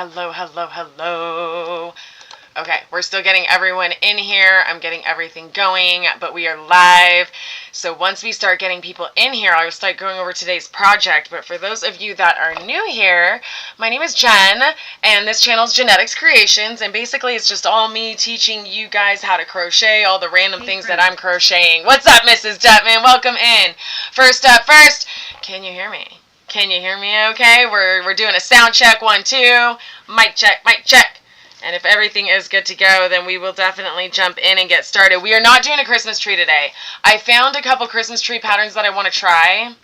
Hello, hello, hello. Okay, we're still getting everyone in here. I'm getting everything going, but we are live. So once we start getting people in here, I'll start going over today's project. But for those of you that are new here, my name is Jen, and this channel is Genetics Creations. And basically, it's just all me teaching you guys how to crochet, all the random things that I'm crocheting. What's up, Mrs. Detman? Welcome in. First up first, can you hear me? Can you hear me okay? We're doing a sound check, 1, 2, mic check, mic check. And if everything is good to go, then we will definitely jump in and get started. We are not doing a Christmas tree today. I found a couple Christmas tree patterns that I want to try.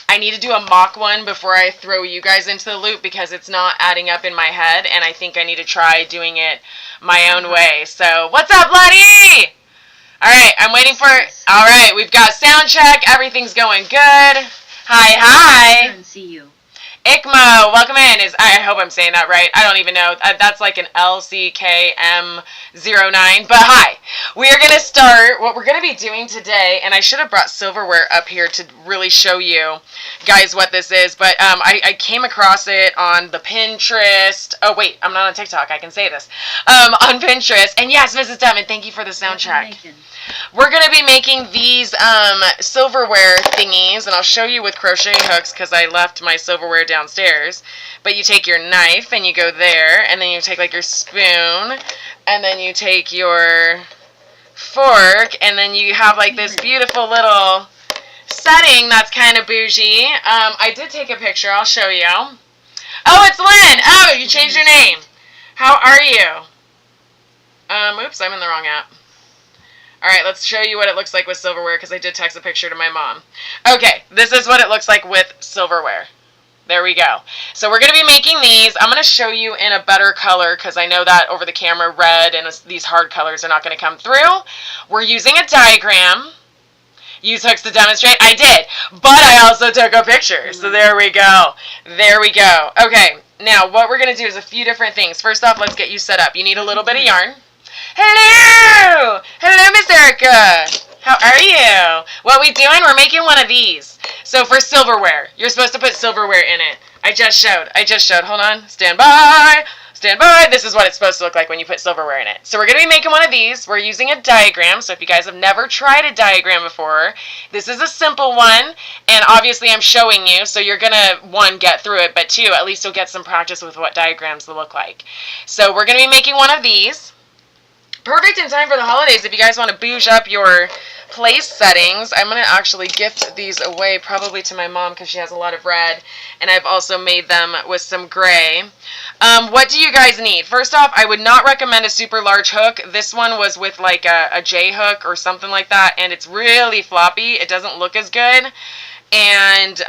I need to do a mock one before I throw you guys into the loop because it's not adding up in my head, and I think I need to try doing it my own way. So, what's up, Lottie? All right, I'm waiting for it. All right, we've got sound check. Everything's going good. Hi, hi. See you. Ikmo, welcome in. I hope I'm saying that right. I don't even know. That's like an LCKM09. But hi. We are going to start what we're going to be doing today. And I should have brought silverware up here to really show you guys what this is. But I came across it on the Pinterest. Oh, wait. I'm not on TikTok. I can say this. On Pinterest. And yes, Mrs. Devin, thank you for the sound check. We're going to be making these silverware thingies, and I'll show you with crochet hooks because I left my silverware downstairs. But you take your knife and you go there, and then you take like your spoon, and then you take your fork, and then you have like this beautiful little setting that's kind of bougie. I did take a picture. I'll show you. Oh, it's Lynn. Oh, you changed your name. How are you? Oops, I'm in the wrong app. Alright, let's show you what it looks like with silverware because I did text a picture to my mom. Okay, this is what it looks like with silverware. There we go. So we're going to be making these. I'm going to show you in a better color because I know that over the camera red and these hard colors are not going to come through. We're using a diagram. Use hooks to demonstrate. I did, but I also took a picture. So there we go. There we go. Okay, now what we're going to do is a few different things. First off, let's get you set up. You need a little bit of yarn. Hello! Hello, Miss Erica! How are you? What we doing? We're making one of these. So for silverware, you're supposed to put silverware in it. I just showed. Hold on. Stand by. Stand by. This is what it's supposed to look like when you put silverware in it. So we're going to be making one of these. We're using a diagram. So if you guys have never tried a diagram before, this is a simple one. And obviously I'm showing you. So you're going to, 1, get through it. But 2, at least you'll get some practice with what diagrams look like. So we're going to be making one of these. Perfect in time for the holidays if you guys want to bouge up your place settings. I'm going to actually gift these away probably to my mom because she has a lot of red. And I've also made them with some gray. What do you guys need? First off, I would not recommend a super large hook. This one was with like a J hook or something like that. And it's really floppy. It doesn't look as good. And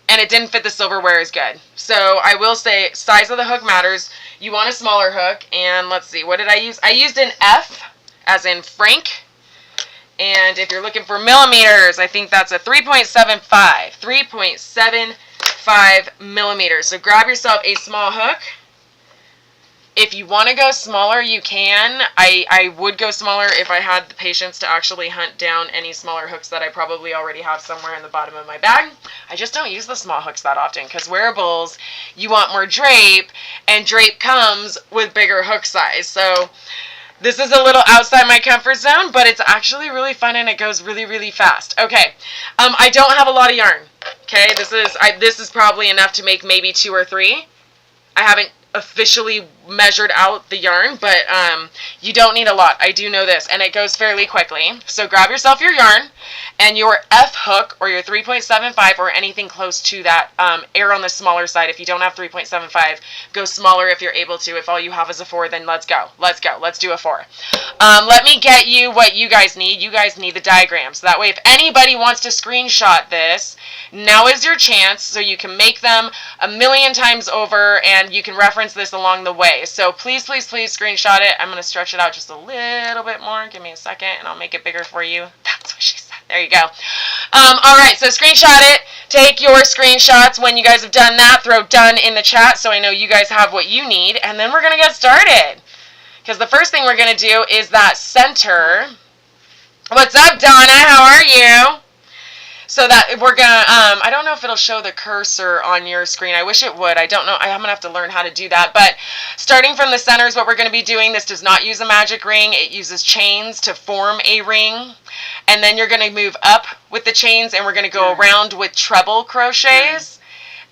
it didn't fit the silverware as good. So I will say size of the hook matters. You want a smaller hook, and let's see, what did I use? I used an F, as in Frank, and if you're looking for millimeters, I think that's a 3.75, 3.75 millimeters. So grab yourself a small hook. If you want to go smaller, you can. I would go smaller if I had the patience to actually hunt down any smaller hooks that I probably already have somewhere in the bottom of my bag. I just don't use the small hooks that often because wearables, you want more drape, and drape comes with bigger hook size. So this is a little outside my comfort zone, but it's actually really fun and it goes really, really fast. Okay, I don't have a lot of yarn. Okay, this is probably enough to make maybe 2 or 3. I haven't officially measured out the yarn, but you don't need a lot. I do know this, and it goes fairly quickly. So grab yourself your yarn and your F hook or your 3.75 or anything close to that. Err on the smaller side. If you don't have 3.75, go smaller if you're able to. If all you have is a 4, then let's go. Let's go. Let's do a 4. Let me get you what you guys need. You guys need the diagram. So that way if anybody wants to screenshot this, now is your chance so you can make them a million times over and you can reference this along the way. So please, please, please screenshot it. I'm going to stretch it out just a little bit more. Give me a second and I'll make it bigger for you. That's what she said. There you go. Alright, so screenshot it. Take your screenshots. When you guys have done that, throw done in the chat so I know you guys have what you need. And then we're going to get started. Because the first thing we're going to do is that center. What's up, Donna? How are you? So that we're gonna, I don't know if it'll show the cursor on your screen. I wish it would. I don't know. I'm gonna have to learn how to do that. But starting from the center is what we're gonna be doing. This does not use a magic ring. It uses chains to form a ring. And then you're gonna move up with the chains, and we're gonna go around with treble crochets.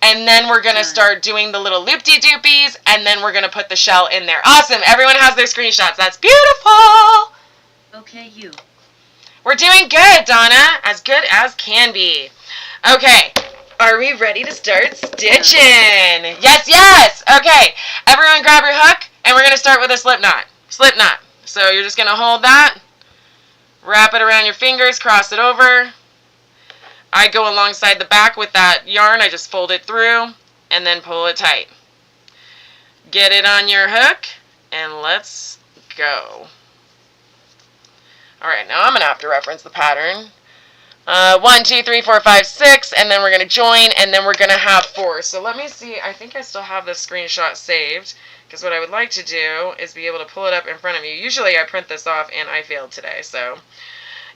And then we're gonna start doing the little loop-de-doopies, and then we're gonna put the shell in there. Awesome. Everyone has their screenshots. That's beautiful. Okay, you. We're doing good, Donna. As good as can be. Okay. Are we ready to start stitching? Yes, yes. Okay. Everyone grab your hook, and we're going to start with a slip knot. Slip knot. So you're just going to hold that, wrap it around your fingers, cross it over. I go alongside the back with that yarn. I just fold it through and then pull it tight. Get it on your hook, and let's go. Alright, now I'm going to have to reference the pattern. 1, 2, 3, 4, 5, 6, and then we're going to join, and then we're going to have 4. So let me see, I think I still have this screenshot saved, because what I would like to do is be able to pull it up in front of you. Usually I print this off, and I failed today, so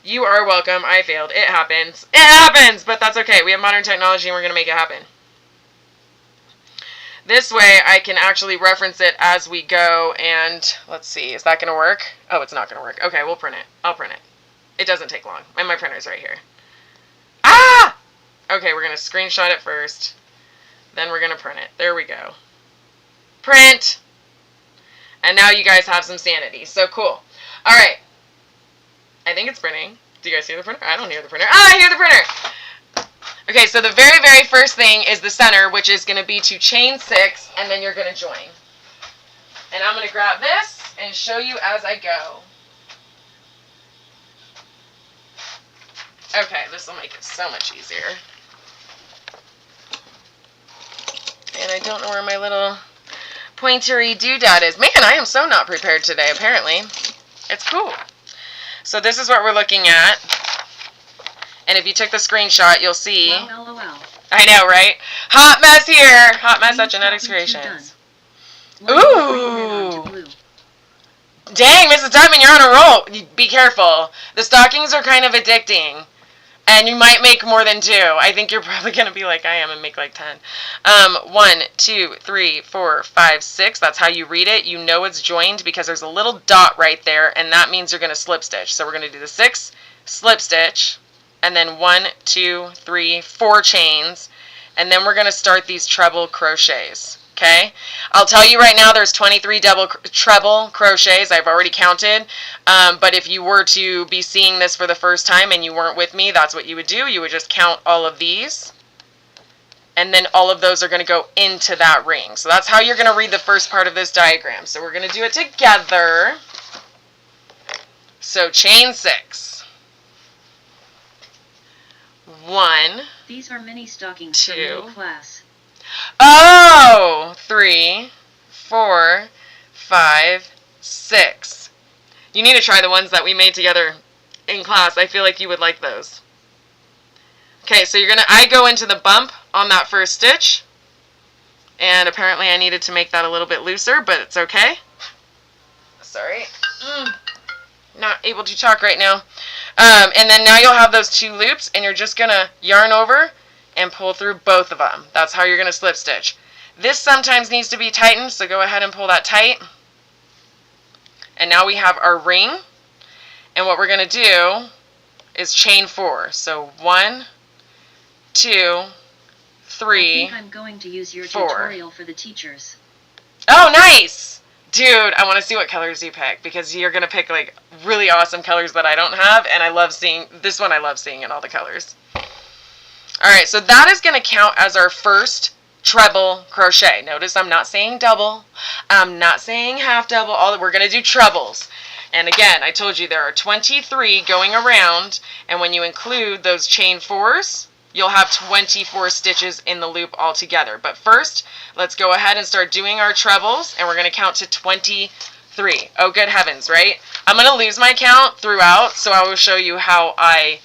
you are welcome. I failed. It happens. It happens, but that's okay. We have modern technology, and we're going to make it happen. This way, I can actually reference it as we go, and let's see, is that going to work? Oh, it's not going to work. Okay, we'll print it. I'll print it. It doesn't take long, and my printer's right here. Ah! Okay, we're going to screenshot it first, then we're going to print it. There we go. Print! And now you guys have some sanity, so cool. All right. I think it's printing. Do you guys hear the printer? I don't hear the printer. Ah, I hear the printer! Okay, so the very, very first thing is the center, which is going to be to chain 6, and then you're going to join. And I'm going to grab this and show you as I go. Okay, this will make it so much easier. And I don't know where my little pointery doodad is. Man, I am so not prepared today, apparently. It's cool. So this is what we're looking at. And if you took the screenshot, you'll see. Well, LOL. I know, right? Hot mess here. Hot mess at Genetics Creations. Ooh. Dang, Mrs. Diamond, you're on a roll. Be careful. The stockings are kind of addicting. And you might make more than 2. I think you're probably going to be like I am and make like 10. 1, 2, 3, 4, 5, 6. That's how you read it. You know it's joined because there's a little dot right there, and that means you're going to slip stitch. So we're going to do the 6 slip stitch. And then 1, 2, 3, 4 chains, and then we're going to start these treble crochets, okay? I'll tell you right now there's 23 treble crochets. I've already counted, but if you were to be seeing this for the first time and you weren't with me, that's what you would do. You would just count all of these, and then all of those are going to go into that ring. So that's how you're going to read the first part of this diagram. So we're going to do it together. So chain 6. 1. These are mini stockings for middle class. Oh, 3, 4, 5, 6. You need to try the ones that we made together in class. I feel like you would like those. Okay, so I go into the bump on that first stitch. And apparently I needed to make that a little bit looser, but it's okay. Sorry. Not able to talk right now. And then now you'll have those 2 loops, and you're just going to yarn over and pull through both of them. That's how you're going to slip stitch. This sometimes needs to be tightened, so go ahead and pull that tight. And now we have our ring. And what we're going to do is chain 4. So 1, 2, 3, I think I'm going to use your 4. tutorial for the teachers. Oh, nice! Dude, I want to see what colors you pick, because you're going to pick like really awesome colors that I don't have, and I love seeing, this one I love seeing in all the colors. Alright, so that is going to count as our first treble crochet. Notice I'm not saying double, I'm not saying half double, we're going to do trebles. And again, I told you there are 23 going around, and when you include those chain 4s, you'll have 24 stitches in the loop altogether. But first, let's go ahead and start doing our trebles, and we're going to count to 23. Oh, good heavens, right? I'm going to lose my count throughout, so I will show you how I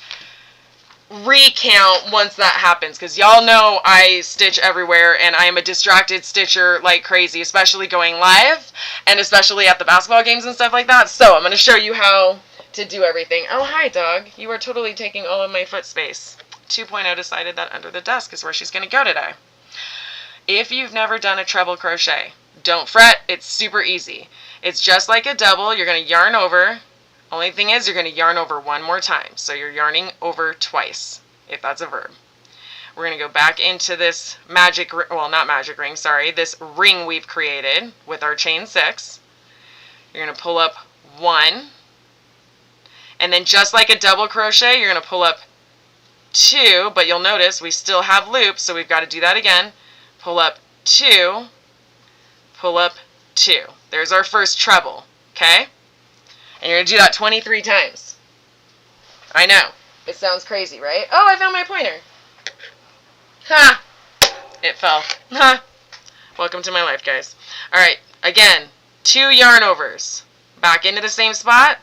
recount once that happens, because y'all know I stitch everywhere, and I am a distracted stitcher like crazy, especially going live, and especially at the basketball games and stuff like that. So I'm going to show you how to do everything. Oh, hi, dog. You are totally taking all of my foot space. 2.0 decided that under the desk is where she's going to go today. If you've never done a treble crochet, don't fret. It's super easy. It's just like a double. You're going to yarn over. Only thing is you're going to yarn over one more time. So you're yarning over twice, if that's a verb. We're going to go back into this magic, well, not magic ring, sorry, this ring we've created with our chain 6. You're going to pull up 1. And then just like a double crochet, you're going to pull up 2, but you'll notice we still have loops, so we've got to do that again. Pull up 2, pull up 2. There's our first treble, okay? And you're going to do that 23 times. I know. It sounds crazy, right? Oh, I found my pointer. Ha! It fell. Ha! Welcome to my life, guys. All right, again, 2 yarn overs. Back into the same spot.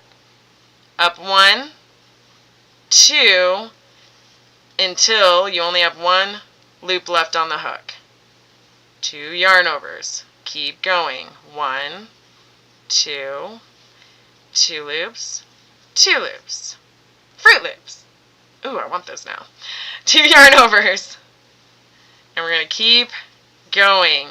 Up 1, 2, until you only have 1 loop left on the hook. 2 yarn overs. Keep going. 1, 2, 2 loops, 2 loops, fruit loops. Ooh, I want those now. 2 yarn overs. And we're going to keep going.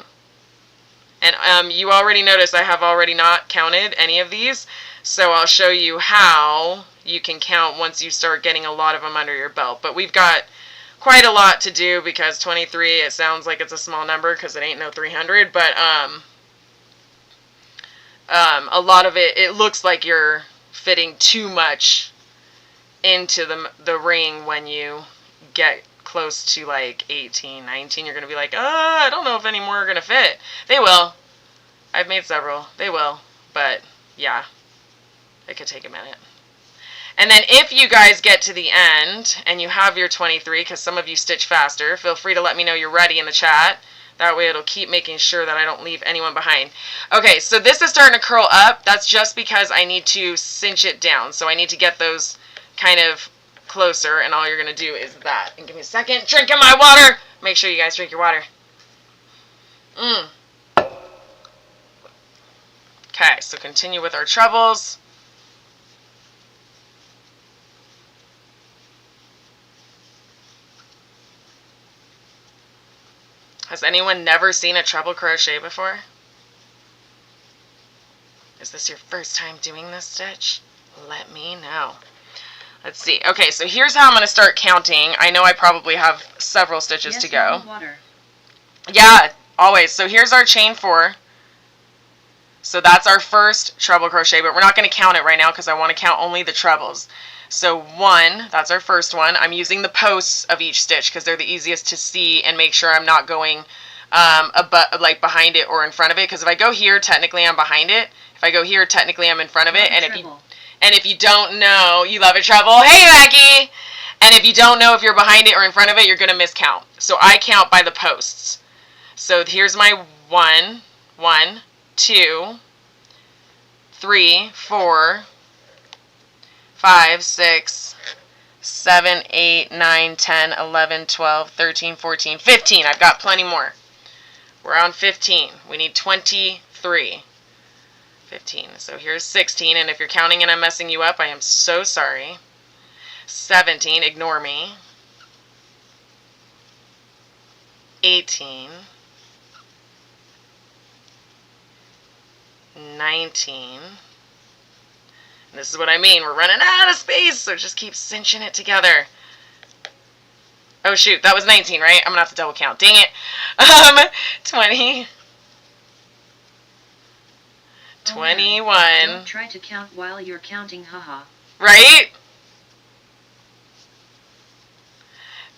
And you already noticed I have already not counted any of these. So I'll show you how you can count once you start getting a lot of them under your belt. But we've got quite a lot to do because 23, it sounds like it's a small number because it ain't no 300. But a lot of it looks like you're fitting too much into the ring when you get close to like 18, 19. You're going to be like, I don't know if any more are going to fit. They will. I've made several. They will. But yeah, it could take a minute. And then if you guys get to the end and you have your 23, because some of you stitch faster, feel free to let me know you're ready in the chat. That way it'll keep making sure that I don't leave anyone behind. Okay, so this is starting to curl up. That's just because I need to cinch it down. So I need to get those kind of closer, and all you're going to do is that. And give me a second. Drinking my water. Make sure you guys drink your water. Okay, so continue with our trebles. Has anyone never seen a treble crochet before? Is this your first time doing this stitch? Let me know. Let's see. Okay, so here's how I'm going to start counting. I know I probably have several stitches to go. Water. Yeah, always. So here's our chain 4. So that's our first treble crochet, but we're not going to count it right now because I want to count only the trebles. So 1, that's our first one. I'm using the posts of each stitch because they're the easiest to see and make sure I'm not going like behind it or in front of it. Because if I go here, technically I'm behind it. If I go here, technically I'm in front of it. And if you don't know, you love a treble. Hey, Becky! And if you don't know if you're behind it or in front of it, you're going to miscount. So I count by the posts. So here's my 1, 1, 2, 3, 4, 5, 6, 7, 8, 9, 10, 11, 12, 13, 14, 15. I've got plenty more. We're on 15. We need 23. 15. So here's 16. And if you're counting and I'm messing you up, I am so sorry. 17. Ignore me. 18. 19. And this is what I mean. We're running out of space, so just keep cinching it together. Oh, shoot. That was 19, right? I'm going to have to double count. Dang it. 20. 21. Don't try to count while you're counting, haha. Right?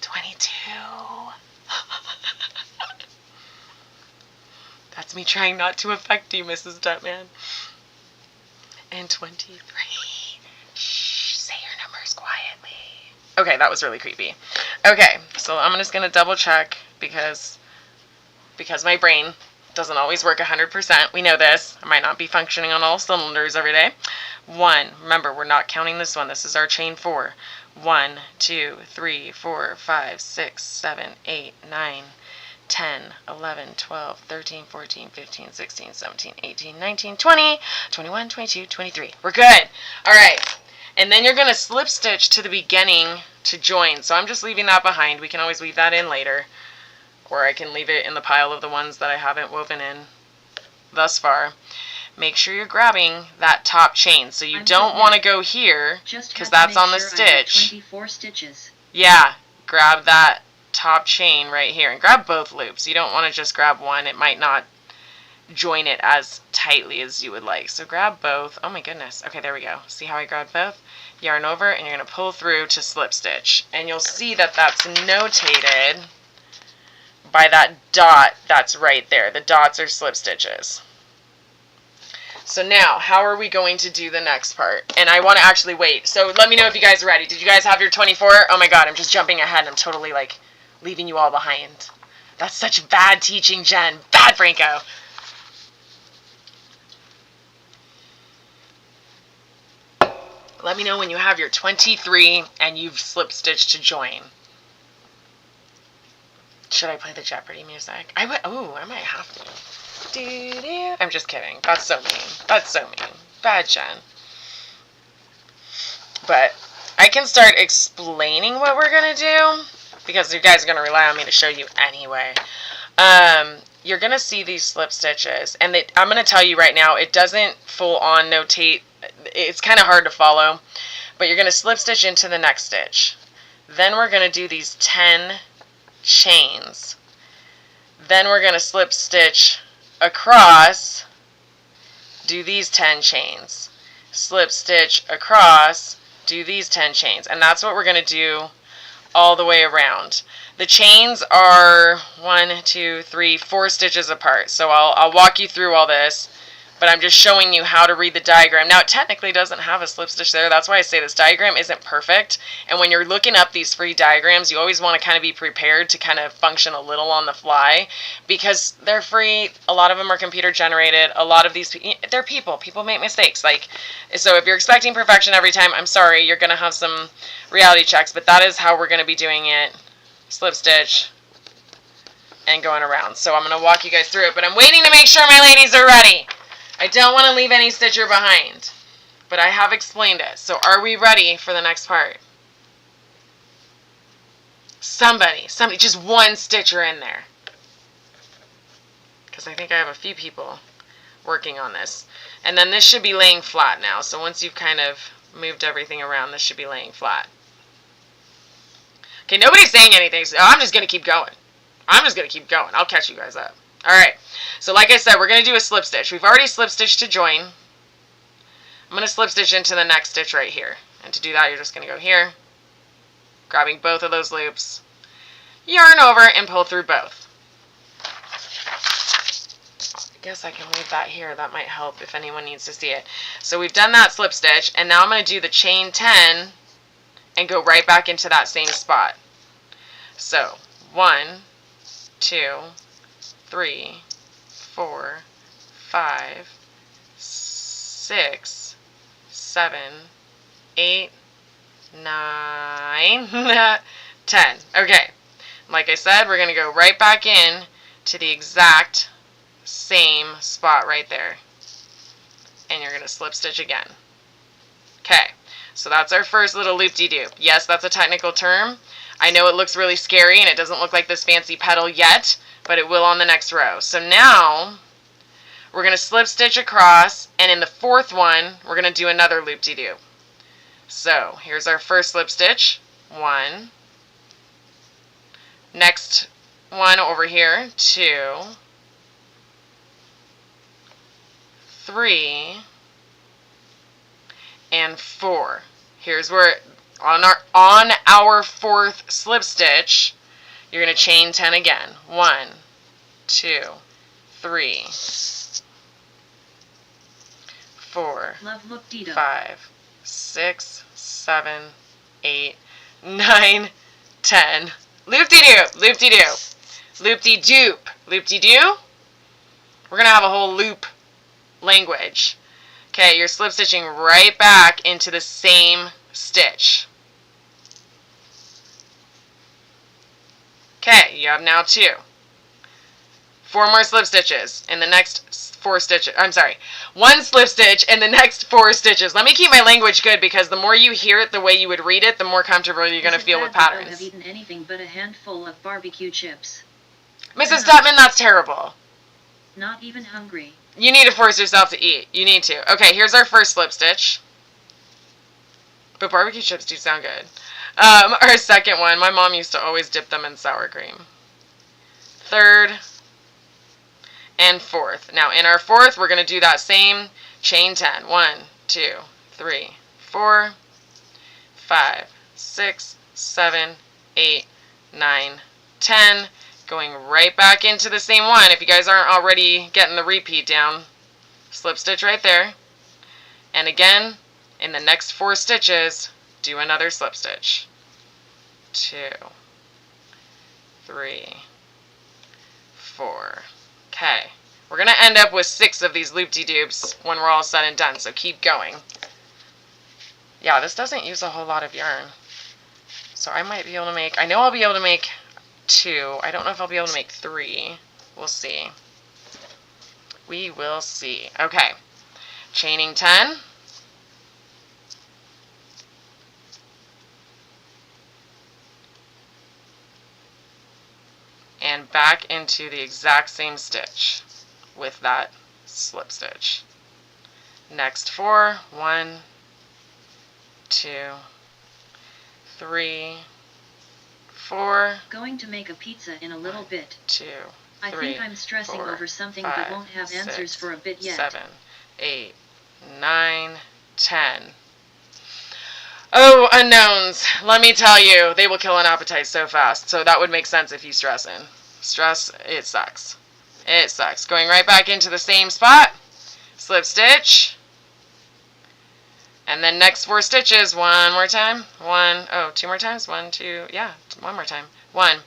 22. That's me trying not to affect you, Mrs. Duttman. And 23. Shh, say your numbers quietly. Okay, that was really creepy. Okay, so I'm just going to double check because my brain doesn't always work 100%. We know this. I might not be functioning on all cylinders every day. 1. Remember, we're not counting this one. This is our chain 4. 1, 2, 3, 4, 5, 6, 7, 8, 9, 10, 11, 12, 13, 14, 15, 16, 17, 18, 19, 20, 21, 22, 23. We're good. All right. And then you're going to slip stitch to the beginning to join. So I'm just leaving that behind. We can always weave that in later, or I can leave it in the pile of the ones that I haven't woven in thus far. Make sure you're grabbing that top chain. So you don't want to go here because that's on the stitch. 24 stitches. Yeah, grab that top chain right here and grab both loops. You don't want to just grab one. It might not join it as tightly as you would like. So grab both. Oh my goodness. Okay, there we go. See how I grabbed both? Yarn over and you're going to pull through to slip stitch. And you'll see that that's notated by that dot that's right there. The dots are slip stitches. So now, how are we going to do the next part? And I want to actually wait. So let me know if you guys are ready. Did you guys have your 24? Oh my god, I'm just jumping ahead and I'm totally like leaving you all behind. That's such bad teaching, Jen. Bad, Franco. Let me know when you have your 23 and you've slip stitched to join. Should I play the Jeopardy music? I might have to. I'm just kidding. That's so mean. That's so mean. Bad, Jen. But I can start explaining what we're going to do because you guys are going to rely on me to show you anyway. You're going to see these slip stitches. And I'm going to tell you right now, it doesn't full on notate. It's kind of hard to follow. But you're going to slip stitch into the next stitch. Then we're going to do these 10 chains. Then we're going to slip stitch across, do these 10 chains, slip stitch across, do these 10 chains, and that's what we're going to do all the way around. The chains are 4 stitches apart, so I'll walk you through all this, but I'm just showing you how to read the diagram. Now, it technically doesn't have a slip stitch there. That's why I say this diagram isn't perfect. And when you're looking up these free diagrams, you always want to kind of be prepared to kind of function a little on the fly because they're free. A lot of them are computer generated. A lot of these, they're people. People make mistakes. So if you're expecting perfection every time, I'm sorry, you're going to have some reality checks, but that is how we're going to be doing it. Slip stitch and going around. So I'm going to walk you guys through it, but I'm waiting to make sure my ladies are ready. I don't want to leave any stitcher behind, but I have explained it. So are we ready for the next part? Somebody, just one stitcher in there. Because I think I have a few people working on this. And then this should be laying flat now. So once you've kind of moved everything around, this should be laying flat. Okay, nobody's saying anything, so I'm just going to keep going. I'll catch you guys up. Alright, so like I said, we're going to do a slip stitch. We've already slip stitched to join. I'm going to slip stitch into the next stitch right here. And to do that, you're just going to go here, grabbing both of those loops, yarn over, and pull through both. I guess I can leave that here. That might help if anyone needs to see it. So we've done that slip stitch, and now I'm going to do the chain 10 and go right back into that same spot. So 1, 2, 3, 4, 5, 6, 7, 8, 9, 10. Okay, like I said, we're going to go right back in to the exact same spot right there. And you're going to slip stitch again. Okay, so that's our first little loop-de-doop. Yes, that's a technical term. I know it looks really scary and it doesn't look like this fancy petal yet, but it will on the next row. So now we're going to slip stitch across, and in the fourth one we're going to do another loop-de-doop. So here's our first slip stitch, 1, next one over here, 2, 3, and 4. Here's where on our fourth slip stitch, you're going to chain 10 again. 1, 2, 3, 4, 5, 6, 7, 8, 9, 10. Loop-de-doop, loop-de-doop, loop-de-doop, loop-de-doo. We're going to have a whole loop language. Okay, you're slip stitching right back into the same stitch. Okay, you have now 2. 4 more slip stitches in the next 4 stitches. I'm sorry, 1 slip stitch in the next 4 stitches. Let me keep my language good, because the more you hear it the way you would read it, the more comfortable you're going to feel with patterns. I have eaten anything but a handful of barbecue chips. Mrs. Stutman, that's terrible. Not even hungry. You need to force yourself to eat. You need to. Okay, here's our first slip stitch. But barbecue chips do sound good. Our second one, my mom used to always dip them in sour cream. Third and fourth. Now in our fourth, we're going to do that same chain 10. 1, 2, 3, 4, 5, 6, 7, 8, 9, 10. Going right back into the same one. If you guys aren't already getting the repeat down, slip stitch right there. And again, in the next 4 stitches, do another slip stitch. 2, 3, 4. Okay. We're going to end up with 6 of these loop-de-doops when we're all said and done, so keep going. Yeah, this doesn't use a whole lot of yarn. So I might be able to make, I know I'll be able to make 2. I don't know if I'll be able to make 3. We'll see. We will see. Okay. Chaining 10. And back into the exact same stitch with that slip stitch. Next 4. 1, 2, 3, 4. Going to make a pizza in a little bit. 2, 3, I think I'm stressing 4, over something 5, but won't have answers 6, for a bit yet. 7, 8, 9, 10. Oh, unknowns. Let me tell you, they will kill an appetite so fast. So that would make sense if you stress in. Stress, it sucks. It sucks. Going right back into the same spot. Slip stitch. And then next 4 stitches, one more time. 2 more times. 1, 2, yeah, one more time. 1,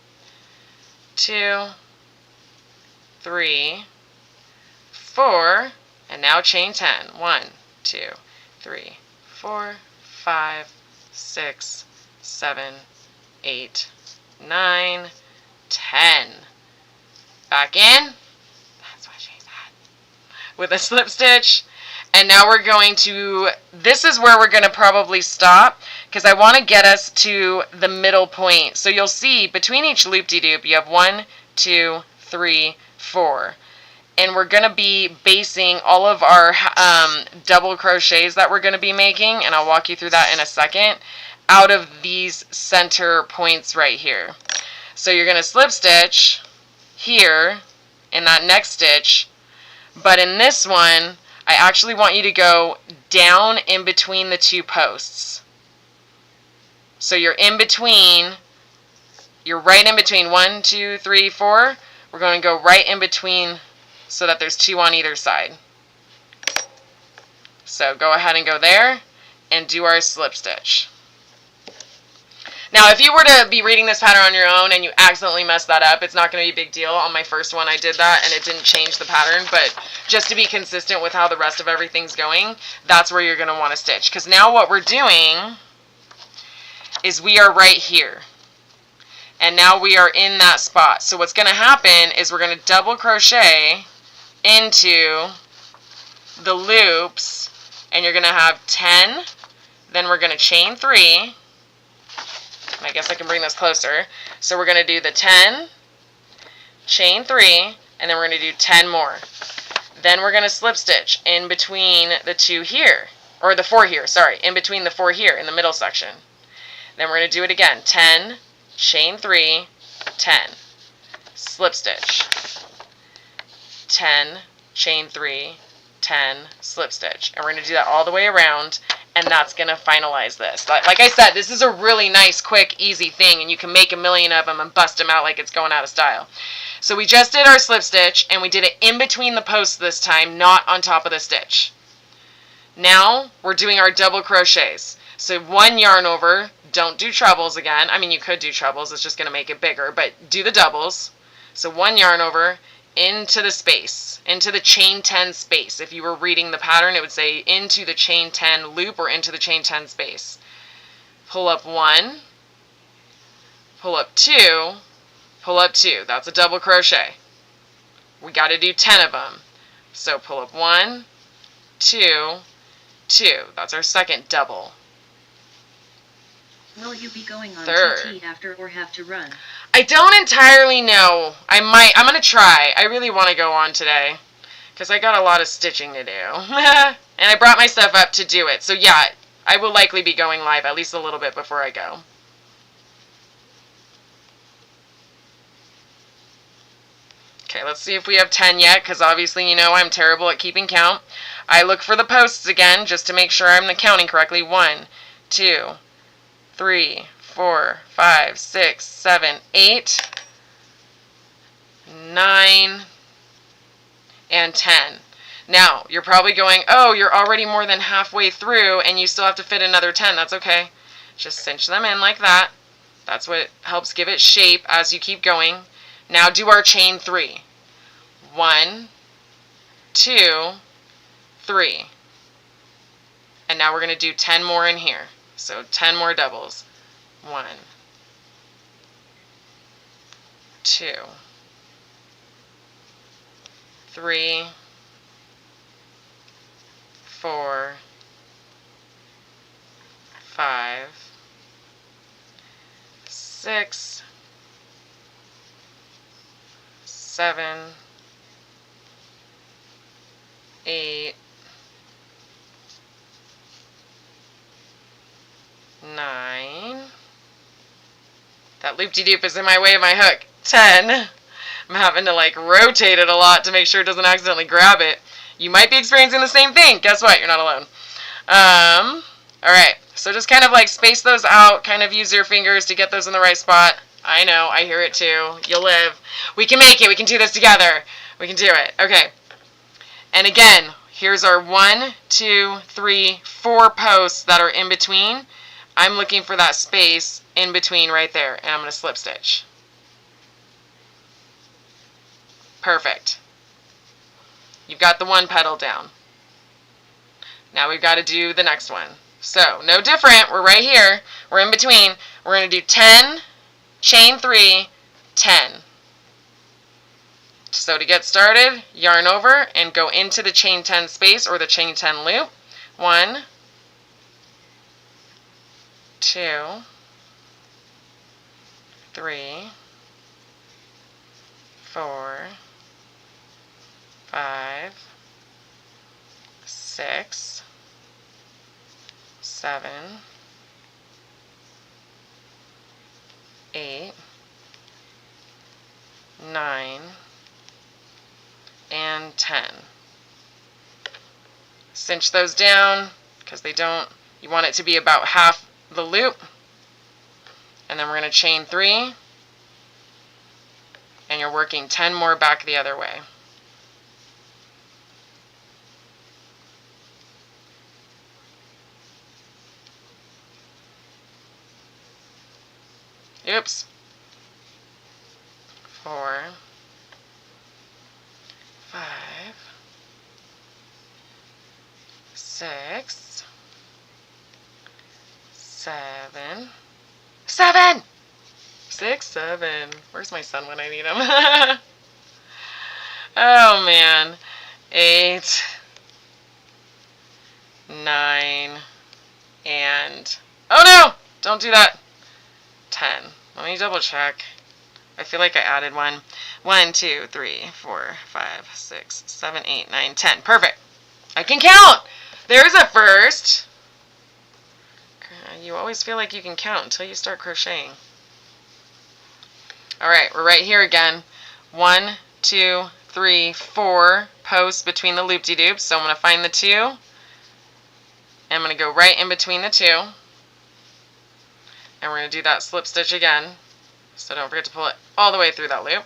2, 3, 4, and now chain 10. 1, 2, 3, 4, 5, 6, 7, 8, 9, 10. Back in. That's what she said. With a slip stitch. And now we're going to, this is where we're going to probably stop, because I want to get us to the middle point. So you'll see between each loop-de-doop you have 1, 2, 3, 4. And we're going to be basing all of our double crochets that we're going to be making, and I'll walk you through that in a second, out of these center points right here. So you're going to slip stitch here in that next stitch, but in this one, I actually want you to go down in between the 2 posts. So you're in between, you're right in between 1, 2, 3, 4. We're going to go right in between so that there's 2 on either side. So go ahead and go there and do our slip stitch. Now, if you were to be reading this pattern on your own and you accidentally mess that up, it's not going to be a big deal. On my first one, I did that, and it didn't change the pattern. But just to be consistent with how the rest of everything's going, that's where you're going to want to stitch. Because now what we're doing is we are right here. And now we are in that spot. So what's going to happen is we're going to double crochet into the loops. And you're going to have 10. Then we're going to chain 3. I guess I can bring this closer. So we're going to do the 10, chain 3, and then we're going to do 10 more. Then we're going to slip stitch in between the 2 here, or the 4 here, sorry, in between the 4 here in the middle section. Then we're going to do it again. 10, chain 3, 10, slip stitch, 10, chain 3, 10, slip stitch. And we're going to do that all the way around. And that's going to finalize this. Like I said, this is a really nice, quick, easy thing, and you can make a million of them and bust them out like it's going out of style. So we just did our slip stitch, and we did it in between the posts this time, not on top of the stitch. Now we're doing our double crochets. So 1 yarn over, don't do trebles again. I mean, you could do trebles, it's just going to make it bigger, but do the doubles. So 1 yarn over, into the space, into the chain 10 space. If you were reading the pattern, it would say into the chain 10 loop or into the chain 10 space. Pull up 1, pull up 2, pull up 2. That's a double crochet. We got to do 10 of them. So pull up 1, 2, 2. That's our second double. Will you be going on Third. TT after or have to run? I don't entirely know. I'm going to try. I really want to go on today because I got a lot of stitching to do. And I brought my stuff up to do it. So yeah, I will likely be going live at least a little bit before I go. Okay, let's see if we have 10 yet, because obviously you know I'm terrible at keeping count. I look for the posts again just to make sure I'm counting correctly. 1, 2, 3, 4, 5, 6, 7, 8, 9, and 10. Now, you're probably going, oh, you're already more than halfway through and you still have to fit another 10. That's okay. Just cinch them in like that. That's what helps give it shape as you keep going. Now do our chain 3. 1, 2, 3. And now we're going to do 10 more in here. So 10 more doubles. 1, 2, 3, 4, 5, 6, 7, 8, 9. That loop-de-doop is in my way of my hook. 10. I'm having to like rotate it a lot to make sure it doesn't accidentally grab it. You might be experiencing the same thing. Guess what? You're not alone. Alright, so just kind of like space those out, kind of use your fingers to get those in the right spot. I know, I hear it too. You'll live. We can make it. We can do this together. We can do it. Okay. And again, here's our 1, 2, 3, 4 posts that are in between. I'm looking for that space in between right there, and I'm going to slip stitch. Perfect. You've got the one petal down. Now we've got to do the next one. So, no different. We're right here. We're in between. We're going to do 10, chain 3, 10. So to get started, yarn over and go into the chain 10 space or the chain 10 loop. 1, 2, 3, 4, 5, 6, 7, 8, 9, and 10. Cinch those down because they don't, you want it to be about half the loop. And then we're going to chain 3, and you're working 10 more back the other way. Oops. 4, 5, 6, 7, 7! 6, 7. Where's my son when I need him? Oh man. 8, 9, and oh no! Don't do that. 10. Let me double check. I feel like I added one. 1, 2, 3, 4, 5, 6, 7, 8, 9, 10. Perfect. I can count. There's a first. You always feel like you can count until you start crocheting. Alright, we're right here again. 1, 2, 3, 4 posts between the loop-de-doops. So I'm going to find the 2. And I'm going to go right in between the 2. And we're going to do that slip stitch again. So don't forget to pull it all the way through that loop.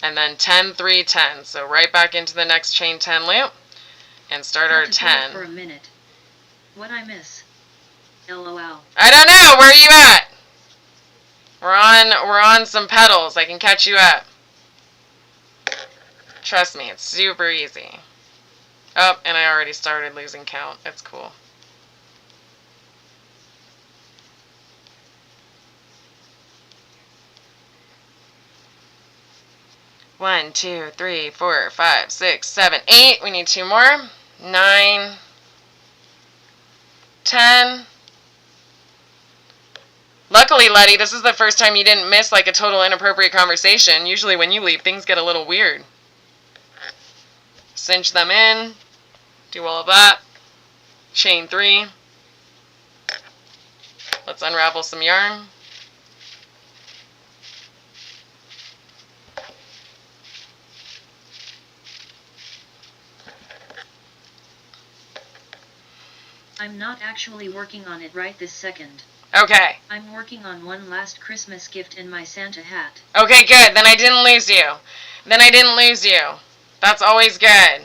And then 10, 3, 10. So right back into the next chain 10 loop. And start our 10. For a minute. What I miss? LOL. I don't know. Where are you at? We're on some petals. I can catch you up. Trust me, it's super easy. Oh, and I already started losing count. It's cool. 1, 2, 3, 4, 5, 6, 7, 8. We need 2 more. 9, 10. Luckily, Letty, this is the first time you didn't miss like a total inappropriate conversation. Usually when you leave, things get a little weird. Cinch them in. Do all of that. Chain 3. Let's unravel some yarn. I'm not actually working on it right this second. Okay. I'm working on one last Christmas gift in my Santa hat. Okay, good. Then I didn't lose you. That's always good.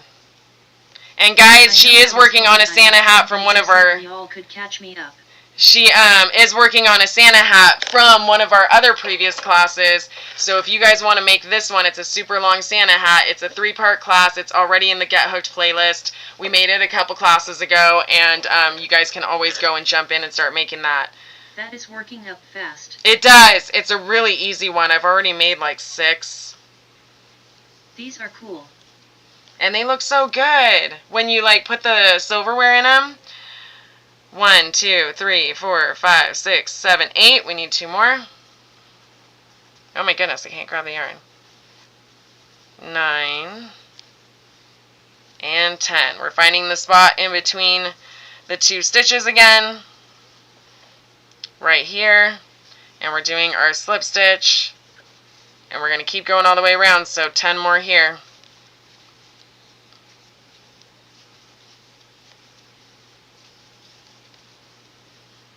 And guys, she is working on a Santa hat from one of our... Y'all could catch me up. She is working on a Santa hat from one of our other previous classes. So if you guys want to make this one, it's a super long Santa hat. It's a 3-part class. It's already in the Get Hooked playlist. We made it a couple classes ago, and you guys can always go and jump in and start making that. That is working up fast. It does. It's a really easy one. I've already made like 6. These are cool. And they look so good when you like put the silverware in them. 1, 2, 3, 4, 5, 6, 7, 8. We need 2 more. Oh my goodness, I can't grab the yarn. 9 and 10. We're finding the spot in between the 2 stitches again. Right here. And we're doing our slip stitch. And we're going to keep going all the way around, so 10 more here.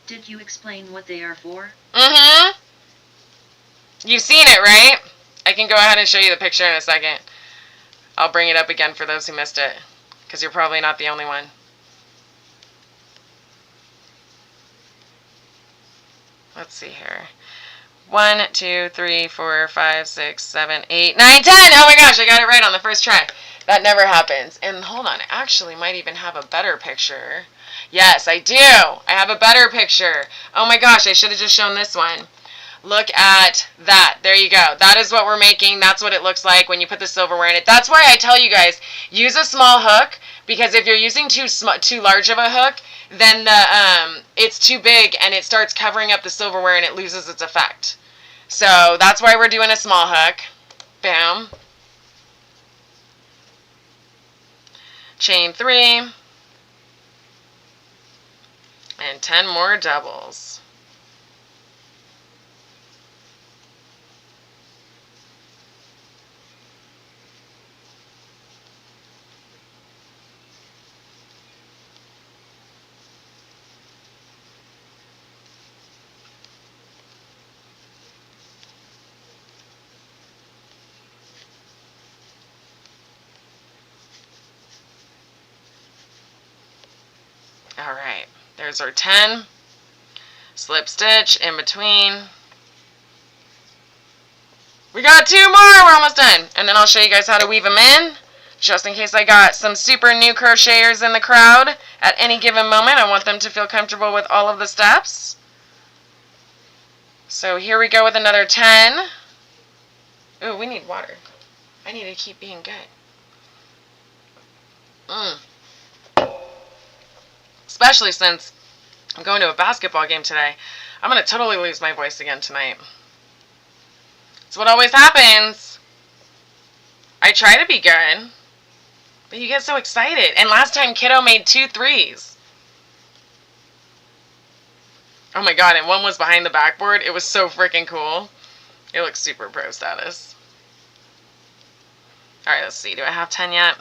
Did you explain what they are for? Mm-hmm. You've seen it, right? I can go ahead and show you the picture in a second. I'll bring it up again for those who missed it, because you're probably not the only one. Let's see here. 1, 2, 3, 4, 5, 6, 7, 8, 9, 10! Oh my gosh, I got it right on the first try. That never happens. And hold on, I actually might even have a better picture. Yes, I do. I have a better picture. Oh my gosh, I should have just shown this one. Look at that. There you go. That is what we're making. That's what it looks like when you put the silverware in it. That's why I tell you guys, use a small hook, because if you're using too large of a hook, then it's too big and it starts covering up the silverware and it loses its effect. So that's why we're doing a small hook. Boom. Chain 3. And 10 more doubles. All right, there's our 10. Slip stitch in between. We got 2 more, we're almost done. And then I'll show you guys how to weave them in, just in case I got some super new crocheters in the crowd at any given moment. I want them to feel comfortable with all of the steps. So here we go with another 10. Ooh, we need water. I need to keep being good. Especially since I'm going to a basketball game today. I'm going to totally lose my voice again tonight. It's what always happens. I try to be good, but you get so excited. And last time, Kiddo made 2 threes. Oh my god, and one was behind the backboard. It was so freaking cool. It looks super pro status. Alright, let's see. Do I have 10 yet?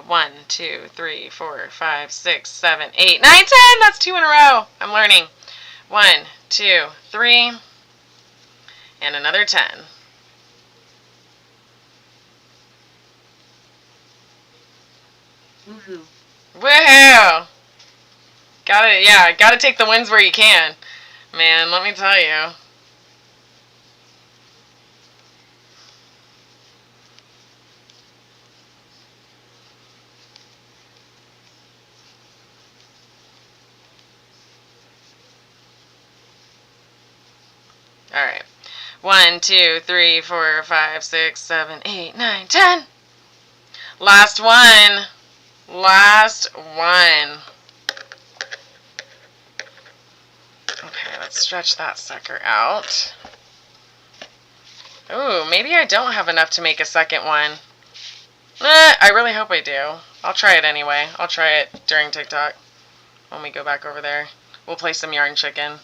1, 2, 3, 4, 5, 6, 7, 8, 9, 10! That's 2 in a row. I'm learning. 1, 2, 3, and another 10. Woohoo. Woohoo! Gotta take the wins where you can. Man, let me tell you. Alright. 1, 2, 3, 4, 5, 6, 7, 8, 9, 10. Last one. Last one. Okay, let's stretch that sucker out. Ooh, maybe I don't have enough to make a second one. I really hope I do. I'll try it anyway. I'll try it during TikTok when we go back over there. We'll play some yarn chicken.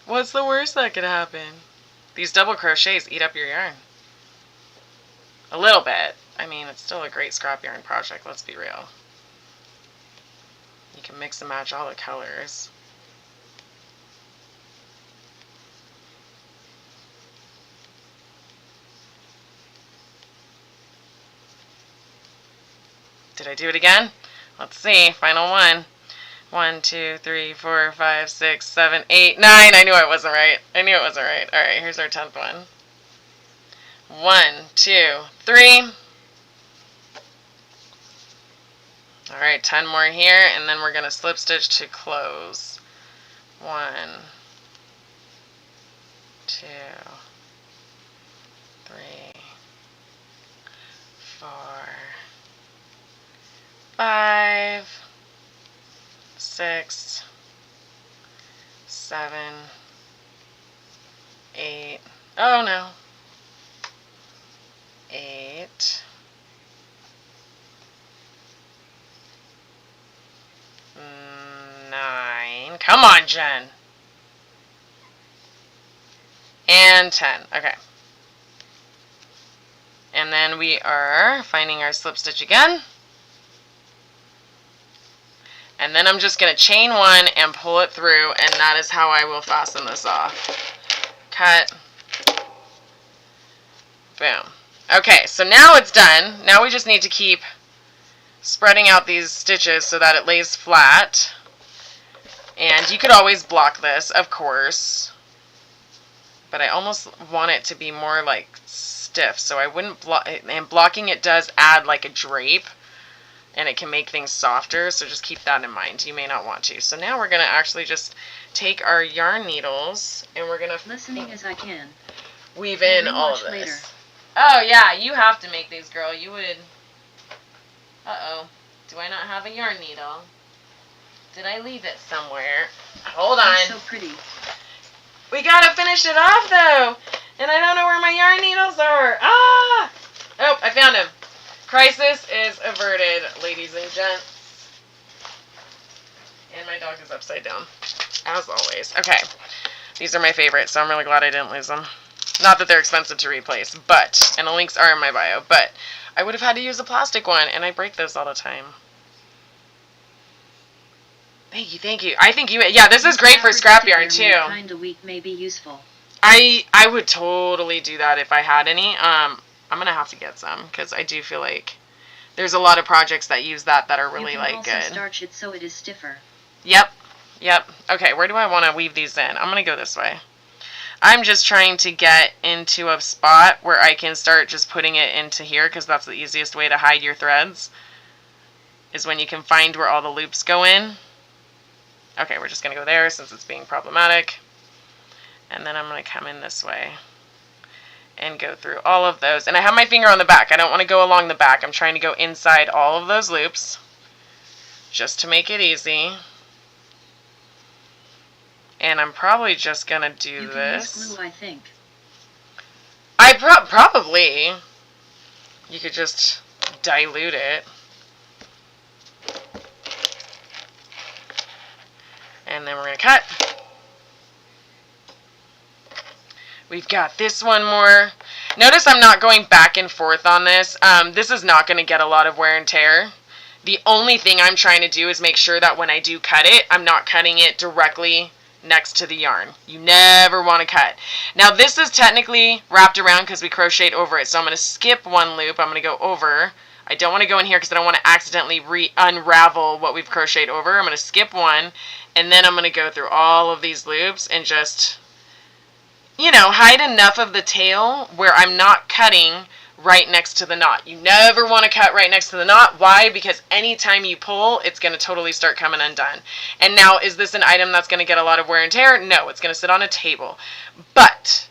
What's the worst that could happen? These double crochets eat up your yarn. A little bit. I mean, it's still a great scrap yarn project, let's be real. You can mix and match all the colors. Did I do it again? Let's see. Final one. 1, 2, 3, 4, 5, 6, 7, 8, 9. I knew it wasn't right. I knew it wasn't right. All right, here's our 10th one. 1, 2, 3. All right, 10 more here, and then we're going to slip stitch to close. 1, 2, 3, 4, 5, 6, 7, 8. Oh no. 8. 9. Come on, Jen. And 10. Okay. And then we are finding our slip stitch again. And then I'm just going to chain one and pull it through, and that is how I will fasten this off. Cut. Boom. Okay, so now it's done. Now we just need to keep spreading out these stitches so that it lays flat. And you could always block this, of course. But I almost want it to be more like stiff, so I wouldn't block it. And blocking it does add like a drape, and it can make things softer, so just keep that in mind. You may not want to. So now we're going to actually just take our yarn needles, and we're going to Listening as I can. Weave in all of this. Later. Oh, yeah, you have to make these, girl. You would... Uh-oh. Do I not have a yarn needle? Did I leave it somewhere? Hold on. So pretty. We gotta finish it off, though. And I don't know where my yarn needles are. Ah! Oh, I found them. Crisis is averted, ladies and gents. And my dog is upside down, as always. Okay. These are my favorites, so I'm really glad I didn't lose them. Not that they're expensive to replace, but, and the links are in my bio, but I would have had to use a plastic one, and I break those all the time. Thank you, thank you. I think you, yeah, this is great for scrap yarn, too. Kinda weak may be useful. I would totally do that if I had any. I'm going to have to get some, because I do feel like there's a lot of projects that use that are really, like, good. You can also starch it so it is stiffer. Yep, yep. Okay, where do I want to weave these in? I'm going to go this way. I'm just trying to get into a spot where I can start just putting it into here, because that's the easiest way to hide your threads, is when you can find where all the loops go in. Okay, we're just going to go there since it's being problematic. And then I'm going to come in this way and go through all of those. And I have my finger on the back. I don't want to go along the back. I'm trying to go inside all of those loops just to make it easy. And I'm probably just going to do this. You can use glue, I think. Probably. You could just dilute it. And then we're going to cut. We've got this one more. Notice I'm not going back and forth on this. This is not going to get a lot of wear and tear. The only thing I'm trying to do is make sure that when I do cut it, I'm not cutting it directly next to the yarn. You never want to cut. Now this is technically wrapped around because we crocheted over it. So I'm going to skip one loop. I'm going to go over. I don't want to go in here because I don't want to accidentally unravel what we've crocheted over. I'm going to skip one, and then I'm going to go through all of these loops and just, you know, hide enough of the tail where I'm not cutting right next to the knot. You never want to cut right next to the knot. Why? Because anytime you pull, it's going to totally start coming undone. And now, is this an item that's going to get a lot of wear and tear? No, it's going to sit on a table. But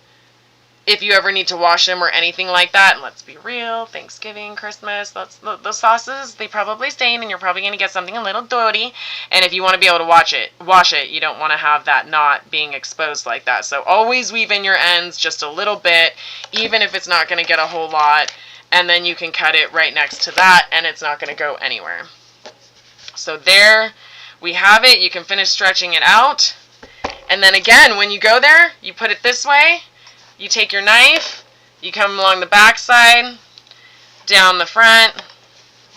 if you ever need to wash them or anything like that. And let's be real, Thanksgiving, Christmas, those sauces, they probably stain, and you're probably going to get something a little dirty. And if you want to be able to wash it, you don't want to have that knot being exposed like that. So always weave in your ends just a little bit, even if it's not going to get a whole lot. And then you can cut it right next to that, and it's not going to go anywhere. So there we have it. You can finish stretching it out. And then again, when you go there, you put it this way. You take your knife, you come along the back side, down the front,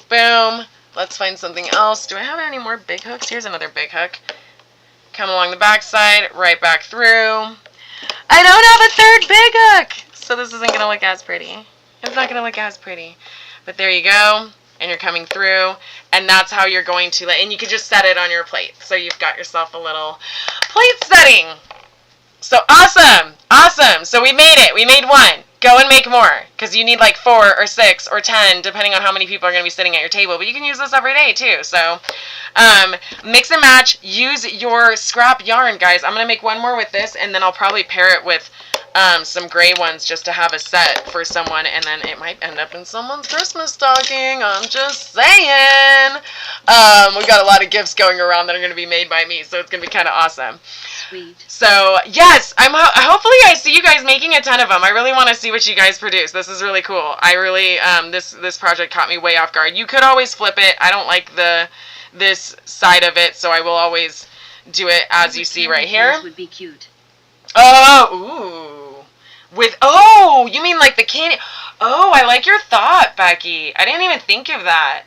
boom. Let's find something else. Do I have any more big hooks? Here's another big hook. Come along the back side, right back through. I don't have a third big hook, so this isn't going to look as pretty. It's not going to look as pretty. But there you go, and you're coming through, and that's how you're going to, and you can just set it on your plate. So you've got yourself a little plate setting. So awesome, awesome. So we made it. We made one. Go and make more, because you need like 4 or 6 or 10, depending on how many people are going to be sitting at your table. But you can use this every day too. So mix and match. Use your scrap yarn, guys. I'm going to make one more with this, and then I'll probably pair it with some gray ones just to have a set for someone, and then it might end up in someone's Christmas stocking. I'm just saying. We've got a lot of gifts going around that are going to be made by me, so it's going to be kind of awesome. Sweet. So yes, hopefully I see you guys making a ton of them. I really want to see what you guys produce. This is really cool. I really this project caught me way off guard. You could always flip it. I don't like this side of it, so I will always do it as you see right here. Would be cute. Oh, ooh. You mean like the candy? Oh, I like your thought, Becky. I didn't even think of that.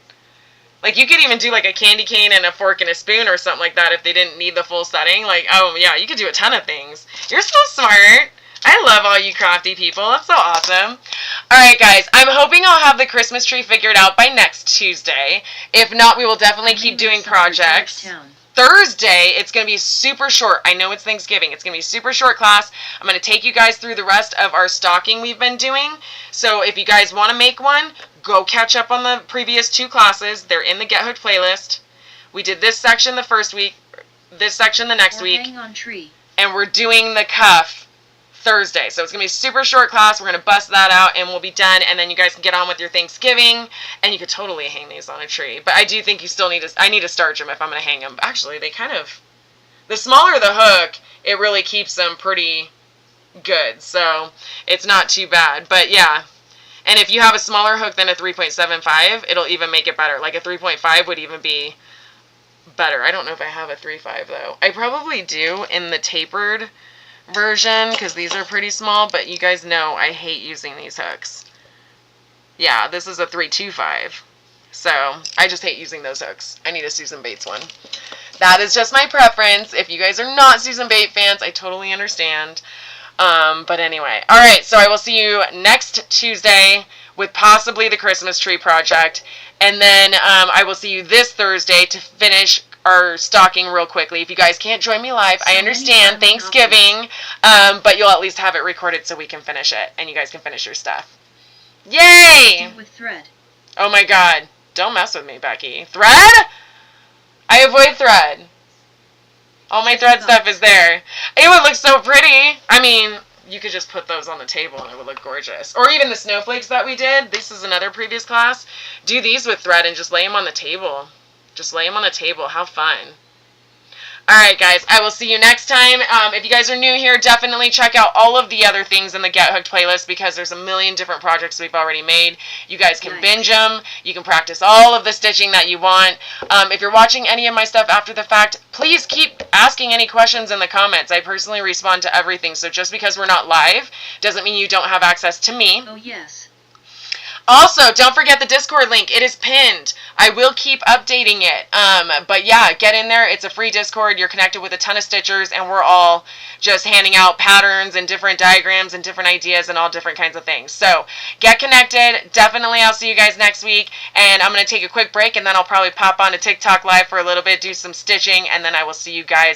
Like, you could even do, like, a candy cane and a fork and a spoon or something like that if they didn't need the full setting. Like, oh, yeah, you could do a ton of things. You're so smart. I love all you crafty people. That's so awesome. All right, guys. I'm hoping I'll have the Christmas tree figured out by next Tuesday. If not, we will definitely keep doing projects. Thursday, it's going to be super short. I know it's Thanksgiving. It's going to be a super short class. I'm going to take you guys through the rest of our stocking we've been doing. So if you guys want to make one, go catch up on the previous 2 classes. They're in the Get Hooked playlist. We did this section the first week, this section the next week. Hang on tree. And we're doing the cuff Thursday. So it's going to be a super short class. We're going to bust that out and we'll be done. And then you guys can get on with your Thanksgiving. And you could totally hang these on a tree. But I do think you still need to, I need to starch them if I'm going to hang them. Actually, they kind of, the smaller the hook, it really keeps them pretty good. So it's not too bad. But yeah. And if you have a smaller hook than a 3.75, it'll even make it better. Like a 3.5 would even be better. I don't know if I have a 3.5 though. I probably do in the tapered version because these are pretty small, but you guys know I hate using these hooks. Yeah, this is a 3.25. So I just hate using those hooks. I need a Susan Bates one. That is just my preference. If you guys are not Susan Bates fans, I totally understand. But anyway, all right, so I will see you next Tuesday with possibly the Christmas tree project, and then I will see you this Thursday to finish our stocking real quickly. If you guys can't join me live, I understand, Thanksgiving, but you'll at least have it recorded so we can finish it, and you guys can finish your stuff. Yay! With thread. Oh my God, don't mess with me, Becky. Thread? I avoid thread. All my thread stuff is there. It would look so pretty. I mean, you could just put those on the table and it would look gorgeous. Or even the snowflakes that we did. This is another previous class. Do these with thread and just lay them on the table. Just lay them on the table. How fun. Alright guys, I will see you next time. If you guys are new here, definitely check out all of the other things in the Get Hooked playlist because there's a million different projects we've already made. You guys can binge them. You can practice all of the stitching that you want. If you're watching any of my stuff after the fact, please keep asking any questions in the comments. I personally respond to everything, so just because we're not live doesn't mean you don't have access to me. Oh yes. Also, don't forget the Discord link. It is pinned. I will keep updating it. But yeah, get in there. It's a free Discord. You're connected with a ton of stitchers, and we're all just handing out patterns and different diagrams and different ideas and all different kinds of things. So get connected. Definitely, I'll see you guys next week. And I'm going to take a quick break, and then I'll probably pop on to TikTok Live for a little bit, do some stitching, and then I will see you guys